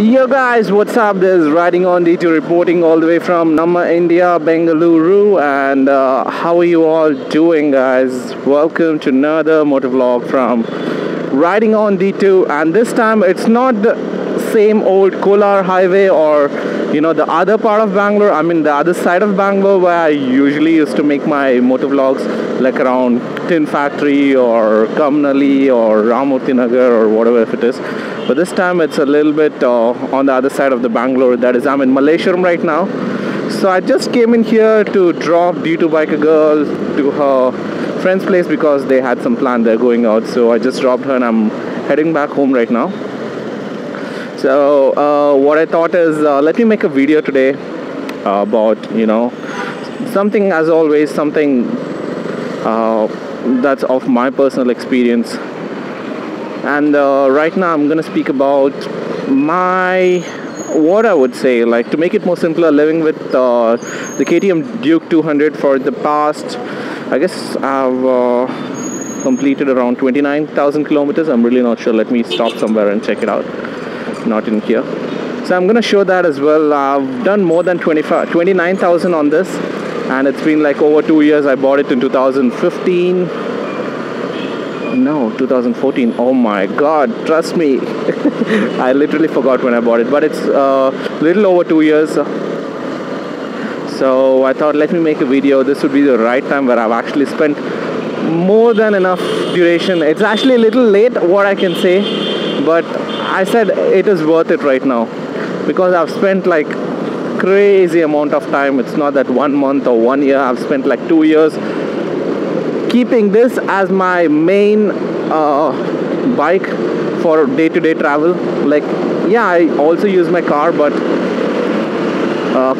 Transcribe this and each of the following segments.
Yo guys, what's up? This is Riding on D2 reporting all the way from Namma, India, Bengaluru. And how are you all doing, guys? Welcome to another motor vlog from Riding on D2. And this time it's not the same old Kolar highway or the other part of Bangalore. I mean the other side of Bangalore where I usually used to make my motor vlogs, like around Tin Factory or Kamnali or Ramurthy Nagar or whatever if it is. But this time it's a little bit on the other side of the Bangalore. That is, I'm in Malleshwaram right now. So I just came in here to drop D2 biker girl to her friend's place because they had some plan. They're going out. So I just dropped her and I'm heading back home right now. So what I thought is let me make a video today about something, as always, something that's of my personal experience. And right now I'm gonna speak about what I would say, like, to make it more simpler, living with the KTM Duke 200 for the past, I guess I've completed around 29,000 kilometers. I'm really not sure. Let me stop somewhere and check it out. Not in here. So I'm gonna show that as well. I've done more than 29,000 on this, and it's been like over 2 years. I bought it in 2015. No, 2014. Oh my god, trust me. I literally forgot when I bought it, but it's little over 2 years. So I thought, let me make a video. This would be the right time where I've actually spent more than enough duration. It's actually a little late, what I can say, but I said it is worth it right now because I've spent like crazy amount of time. It's not that 1 month or 1 year. I've spent like 2 years keeping this as my main bike for day-to-day travel. Like, yeah, I also use my car, but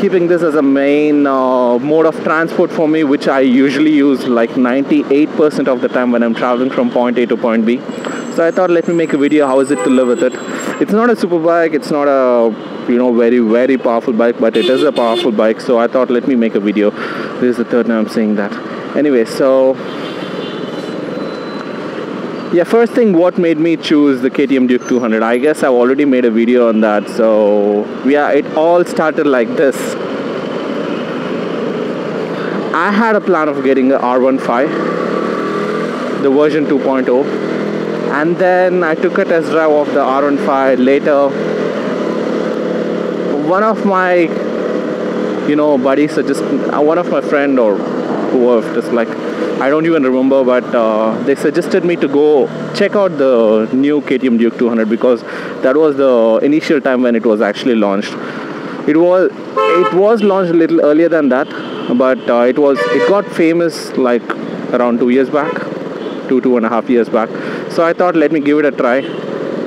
keeping this as a main mode of transport for me, which I usually use like 98% of the time when I'm traveling from point A to point B. So I thought, let me make a video. How is it to live with it? It's not a super bike. It's not a very, very powerful bike, but it is a powerful bike. So I thought, let me make a video. This is the third time I'm saying that. Anyway, so yeah, first thing, what made me choose the KTM Duke 200? I guess I've already made a video on that. So yeah, it all started like this. I had a plan of getting a R15, the version 2.0. And then I took a test drive of the R15 later. One of my buddies suggested, one of my friend or whoever, just like, I don't even remember, but they suggested me to go check out the new KTM Duke 200 because that was the initial time when it was actually launched. It was launched a little earlier than that, but it got famous like around 2 years back, 2.5 years back. So I thought, let me give it a try.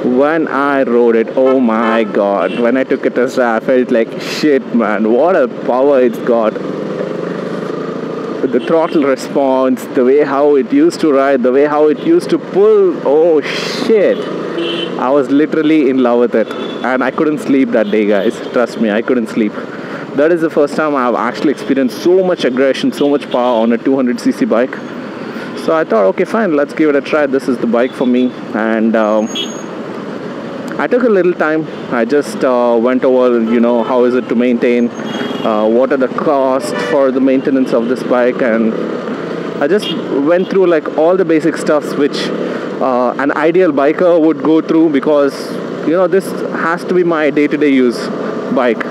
When I rode it, oh my god, when I took a test drive, I felt like shit, man. What a power it's got. The throttle response, the way how it used to ride, the way how it used to pull, oh shit. I was literally in love with it, and I couldn't sleep that day, guys. Trust me, I couldn't sleep. That is the first time I've actually experienced so much aggression, so much power on a 200cc bike. So I thought, okay, fine, let's give it a try. This is the bike for me. And I took a little time. I just went over, how is it to maintain, what are the costs for the maintenance of this bike, and I just went through like all the basic stuffs which an ideal biker would go through, because this has to be my day-to-day use bike.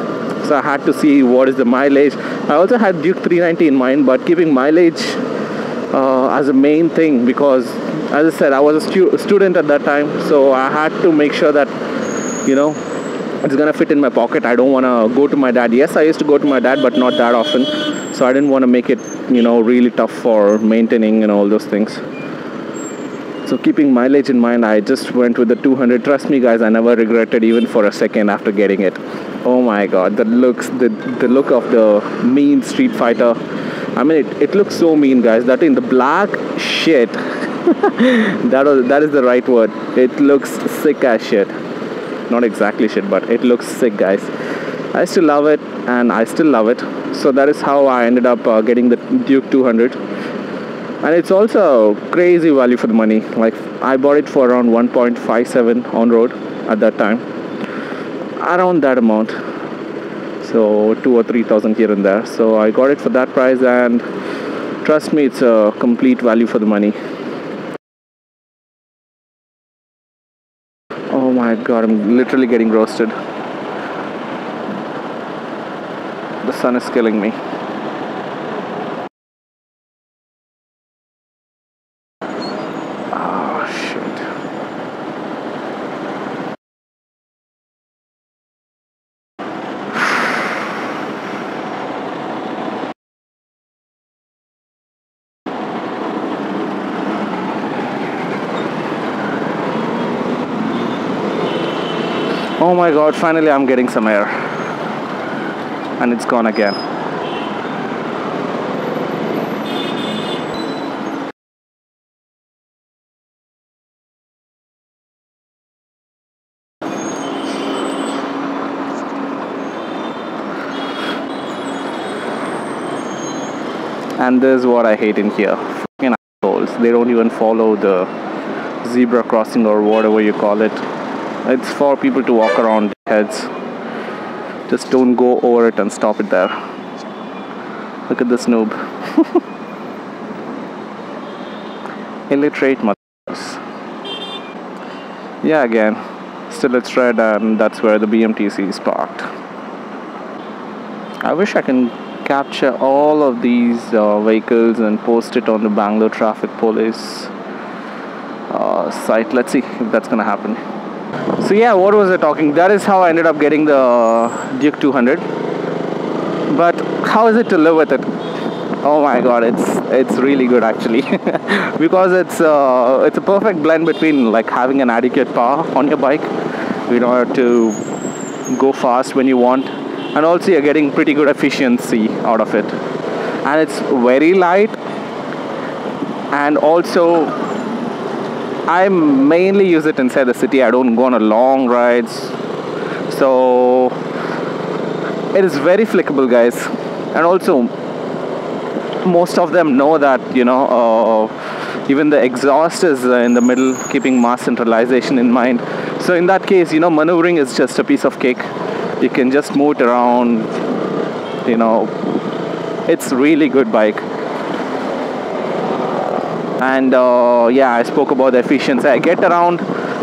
So I had to see what is the mileage. I also had Duke 390 in mind, but keeping mileage as a main thing, because as I said, I was a student at that time, so I had to make sure that it's gonna fit in my pocket. I don't want to go to my dad. Yes, I used to go to my dad, but not that often, so I didn't want to make it really tough for maintaining and all those things. So keeping mileage in mind, I just went with the 200. Trust me, guys, I never regretted even for a second after getting it. Oh my god, the look of the mean Street Fighter. I mean, it looks so mean, guys. That in the black shit. that is the right word. It looks sick as shit. Not exactly shit, but it looks sick, guys. I still love it, and I still love it. So that is how I ended up getting the Duke 200. And it's also crazy value for the money. Like, I bought it for around 1.57 on road at that time. around that amount. So 2 or 3,000 here and there. So I got it for that price, and trust me, it's a complete value for the money. Oh my god, I'm literally getting roasted. The sun is killing me. Oh shit. Oh my god, finally I'm getting some air. And it's gone again. And this is what I hate in here. Fucking assholes. They don't even follow the zebra crossing or whatever you call it. It's for people to walk around heads. Just don't go over it and stop it there. Look at this noob. Illiterate motherfuckers. Yeah, again. Still it's red, and that's where the BMTC is parked. I wish I can capture all of these vehicles and post it on the Bangalore Traffic Police site. Let's see if that's gonna happen. So yeah, what was I talking? That is how I ended up getting the Duke 200. But how is it to live with it? Oh my god, it's really good actually. Because it's a perfect blend between like having an adequate power on your bike in order to go fast when you want, and also you're getting pretty good efficiency out of it. And it's very light, and also I mainly use it inside the city. I don't go on a long rides, so it is very flickable, guys. And also most of them know that, you know, even the exhaust is in the middle, keeping mass centralization in mind. So in that case, you know, maneuvering is just a piece of cake. You can just move it around, you know. It's really good bike. And yeah, I spoke about the efficiency. I get around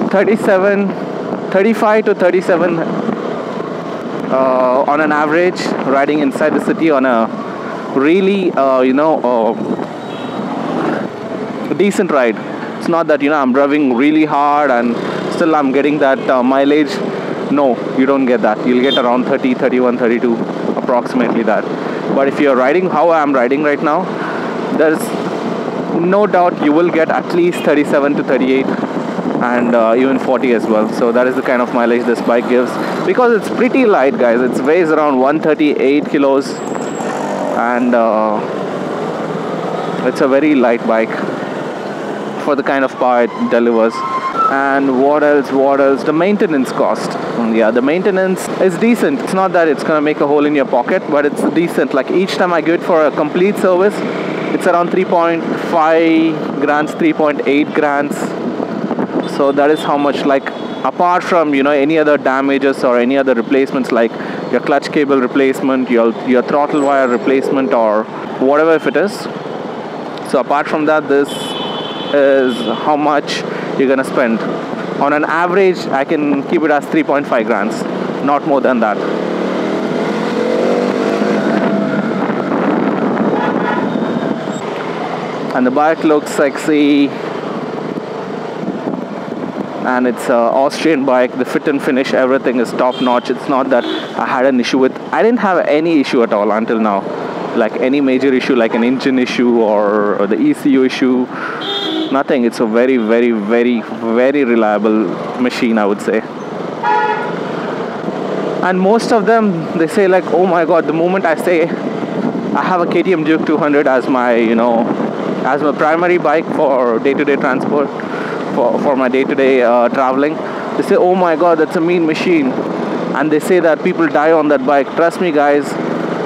35 to 37 on an average, riding inside the city on a really, you know, decent ride. It's not that, you know, I'm driving really hard and still I'm getting that mileage. No, you don't get that. You'll get around 30, 31, 32, approximately that. But if you're riding how I'm riding right now, there's no doubt you will get at least 37 to 38 and even 40 as well. So that is the kind of mileage this bike gives, because it's pretty light, guys. It weighs around 138 kilos, and it's a very light bike for the kind of power it delivers. And what else? The maintenance cost. Yeah, the maintenance is decent. It's not that it's gonna make a hole in your pocket, but it's decent. Like each time I go it for a complete service, it's around 3.5 grand, 3.8 grand. So that is how much, like, apart from, you know, any other damages or any other replacements, like your clutch cable replacement, your throttle wire replacement, or whatever if it is. So apart from that, this is how much you're gonna spend. On an average, I can keep it as 3.5 grand, not more than that. And the bike looks sexy, and it's an Austrian bike. The fit and finish, everything is top notch. It's not that I had an issue with. I didn't have any issue at all until now, like any major issue, like an engine issue or the ECU issue. Nothing. It's a very, very, very, very reliable machine, I would say. And most of them, they say like, oh my god, the moment I say I have a KTM Duke 200 as my, you know, as my primary bike for day-to-day transport, for my day-to-day traveling, they say, oh my god, that's a mean machine. And they say that people die on that bike. Trust me, guys,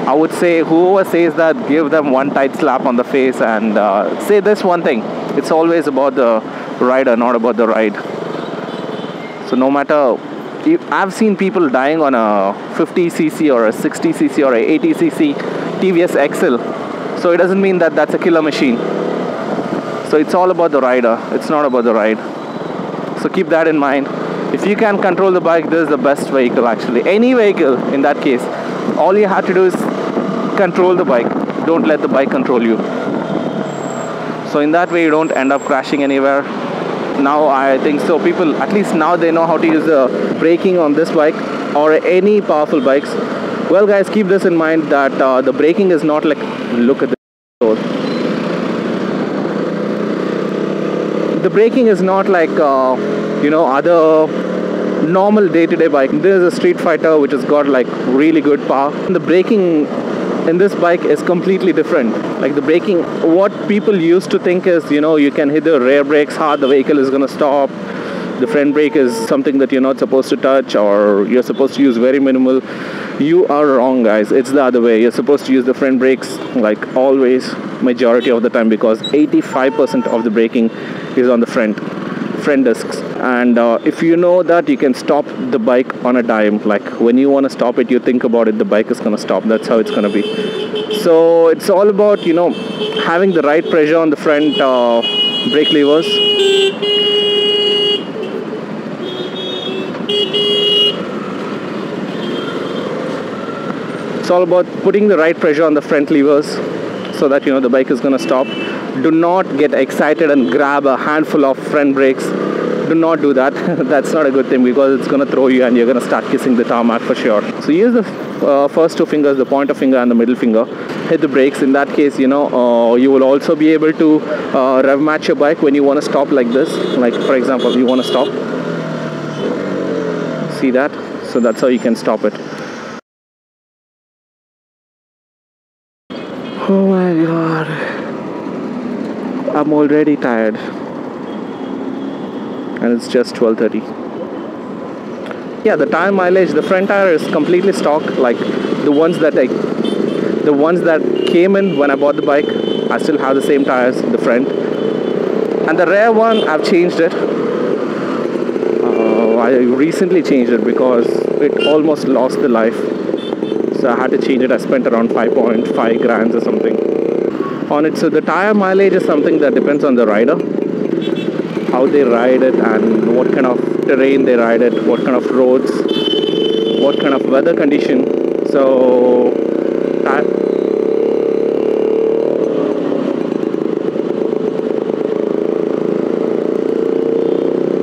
I would say whoever says that, give them one tight slap on the face and say this one thing: it's always about the rider, not about the ride. So no matter I've seen people dying on a 50cc or a 60cc or a 80cc TVS XL. So it doesn't mean that that's a killer machine. So it's all about the rider. It's not about the ride. So keep that in mind. If you can control the bike, this is the best vehicle actually. Any vehicle in that case. All you have to do is control the bike. Don't let the bike control you. So in that way you don't end up crashing anywhere. Now I think so people, at least now they know how to use the braking on this bike or any powerful bikes. Well guys, keep this in mind that the braking is not like, look at this. The braking is not like other normal day-to-day bike. This is a Street Fighter which has got like really good power. The braking in this bike is completely different. Like the braking, what people used to think is, you can hit the rear brakes hard, the vehicle is going to stop. The front brake is something that you're not supposed to touch, or you're supposed to use very minimal. You are wrong guys, it's the other way. You're supposed to use the front brakes like always, majority of the time, because 85% of the braking is on the front discs. And if you know that, you can stop the bike on a dime. Like when you want to stop it, you think about it, the bike is going to stop. That's how it's going to be. So it's all about having the right pressure on the front brake levers. It's all about putting the right pressure on the front levers so that the bike is going to stop. Do not get excited and grab a handful of front brakes. Do not do that. That's not a good thing, because it's going to throw you and you're going to start kissing the tarmac for sure. So use the first two fingers, the pointer finger and the middle finger. Hit the brakes. In that case, you will also be able to rev match your bike when you want to stop like this. Like for example, you want to stop. See that? So that's how you can stop it. Oh my god. I'm already tired. And it's just 12:30. Yeah, the tire mileage, the front tire is completely stock, like the ones that came in when I bought the bike. I still have the same tires, the front. And the rear one, I've changed it. I recently changed it because it almost lost the life. So I had to change it. I spent around 5.5 grand or something on it. So the tire mileage is something that depends on the rider, how they ride it and what kind of terrain they ride it, what kind of roads, what kind of weather condition. So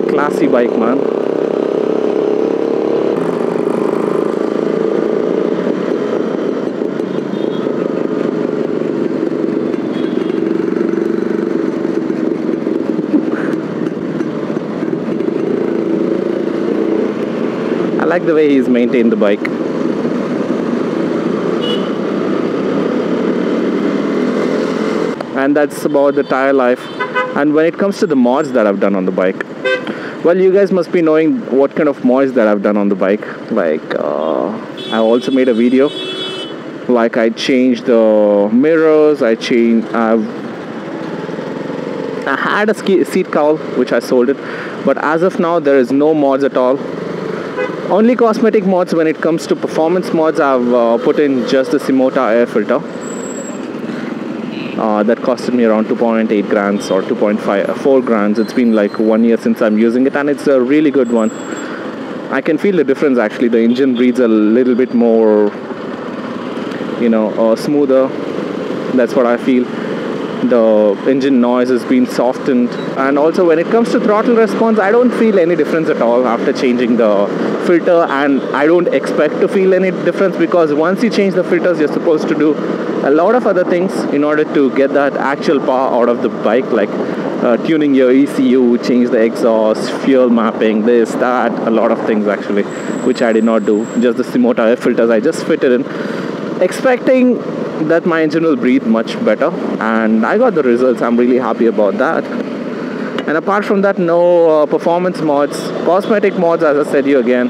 classy bike, man. I like the way he's maintained the bike. And that's about the tire life. And when it comes to the mods that I've done on the bike, well, you guys must be knowing what kind of mods that I've done on the bike. Like I also made a video. Like I changed the mirrors, I had a seat cowl which I sold it, but as of now there is no mods at all. Only cosmetic mods. When it comes to performance mods, I've put in just the Simota air filter. That costed me around 2.8 grands or 4 grands. It's been like 1 year since I'm using it, and it's a really good one. I can feel the difference actually. The engine breathes a little bit more, smoother. That's what I feel. The engine noise has been softened, and also when it comes to throttle response, I don't feel any difference at all after changing the filter, and I don't expect to feel any difference, because once you change the filters, you're supposed to do a lot of other things in order to get that actual power out of the bike, like tuning your ECU, change the exhaust, fuel mapping, this, that, a lot of things actually, which I did not do. Just the Simota air filters I just fitted in, expecting that my engine will breathe much better, and I got the results. I'm really happy about that. And apart from that, no performance mods, cosmetic mods, as I said you again.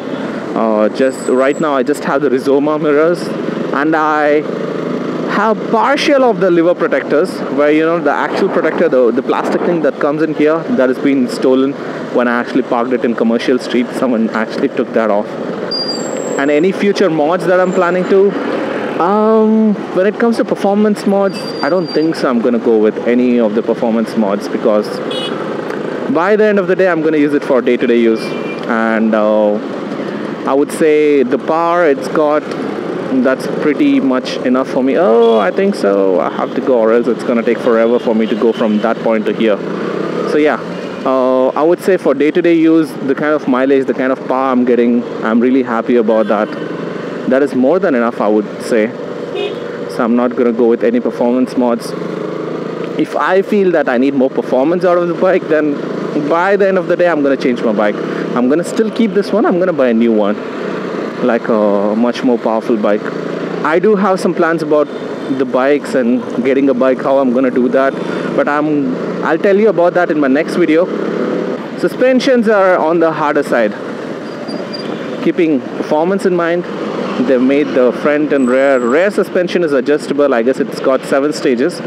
Just right now I just have the Rizoma mirrors, and I have partial of the liver protectors, where the actual protector, the plastic thing that comes in here, that has been stolen. when I actually parked it in Commercial Street. Someone actually took that off. And any future mods that I'm planning to, when it comes to performance mods, I don't think so I'm gonna go with any of the performance mods, because by the end of the day I'm gonna use it for day-to-day use. And I would say the power it's got, that's pretty much enough for me. Oh, I think so. I have to go, or else it's gonna take forever for me to go from that point to here. So yeah, I would say for day-to-day use, the kind of mileage, the kind of power I'm getting, I'm really happy about that. That is more than enough, I would say. So I'm not gonna go with any performance mods. If I feel that I need more performance out of the bike, then by the end of the day I'm gonna change my bike. I'm gonna still keep this one. I'm gonna buy a new one, like a much more powerful bike. I do have some plans about the bikes and getting a bike, how I'm gonna do that, but I'll tell you about that in my next video. Suspensions are on the harder side. Keeping performance in mind, they've made the front and rear suspension is adjustable. I guess it's got 7 stages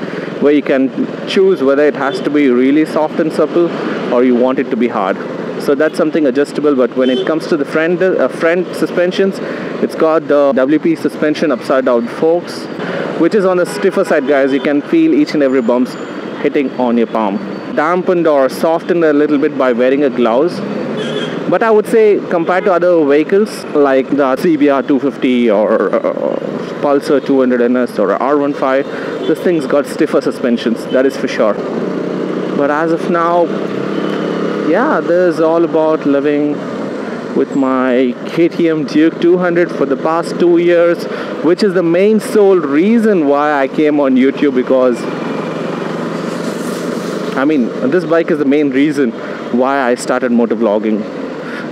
where you can choose whether it has to be really soft and supple or you want it to be hard. So that's something adjustable. But when it comes to the front suspensions, it's got the WP suspension upside down forks, which is on the stiffer side, guys. You can feel each and every bumps hitting on your palm. Dampened or softened a little bit by wearing a gloves. But I would say compared to other vehicles like the CBR 250 or Pulsar 200 NS or R15, this thing's got stiffer suspensions, that is for sure. But as of now, yeah, this is all about living with my KTM Duke 200 for the past 2 years, which is the main sole reason why I came on YouTube, because I mean, this bike is the main reason why I started motovlogging.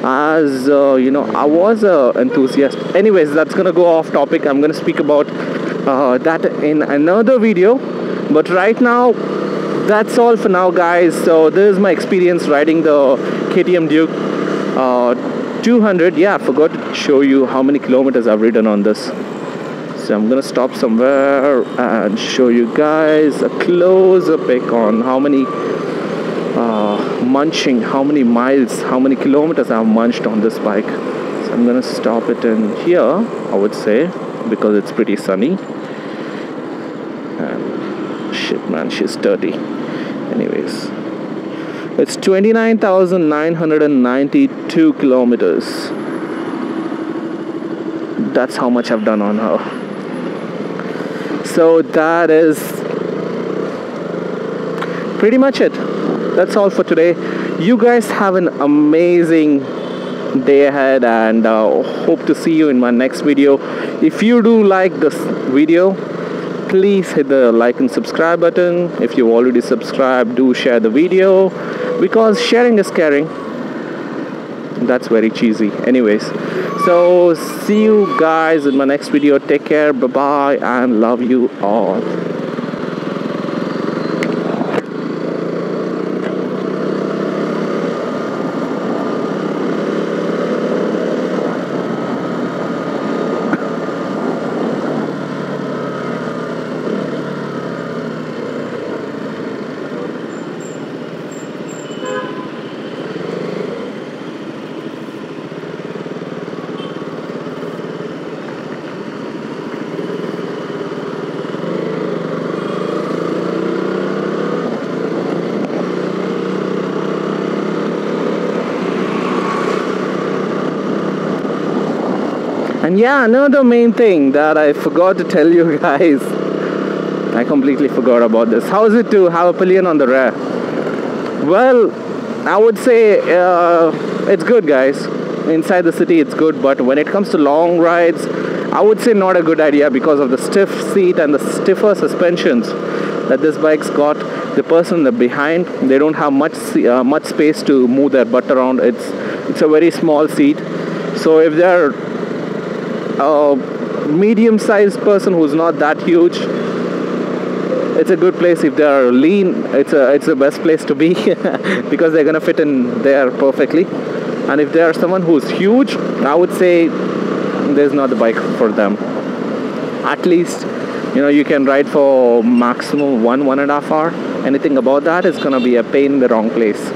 As you know, I was an enthusiast. Anyways, that's gonna go off topic. I'm gonna speak about that in another video. But right now, that's all for now, guys. So this is my experience riding the KTM Duke 200. Yeah, I forgot to show you how many kilometers I've ridden on this. So I'm gonna stop somewhere and show you guys a closer pic on how many how many miles, how many kilometers I've munched on this bike. So I'm gonna stop it in here, I would say, because it's pretty sunny. And shit, man, she's dirty. Anyways, it's 29,992 kilometers. That's how much I've done on her. So that is pretty much it. That's all for today. You guys have an amazing day ahead, and hope to see you in my next video. If you do like this video, please hit the like and subscribe button. If you've already subscribed, do share the video, because sharing is caring. That's very cheesy. Anyways, so see you guys in my next video. Take care, bye bye, and love you all. And yeah, another main thing that I forgot to tell you guys, I completely forgot about this. How is it to have a pillion on the rear? Well, I would say it's good, guys. Inside the city it's good, but when it comes to long rides, I would say not a good idea, because of the stiff seat and the stiffer suspensions that this bike's got. The person behind, they don't have much space to move their butt around. It's a very small seat. So if they're a medium-sized person who's not that huge, it's a good place. If they're lean, it's the best place to be because they're gonna fit in there perfectly. And if they're someone who's huge, I would say there's not the bike for them. At least, you know, you can ride for maximum 1.5 hours. Anything about that is gonna be a pain in the wrong place.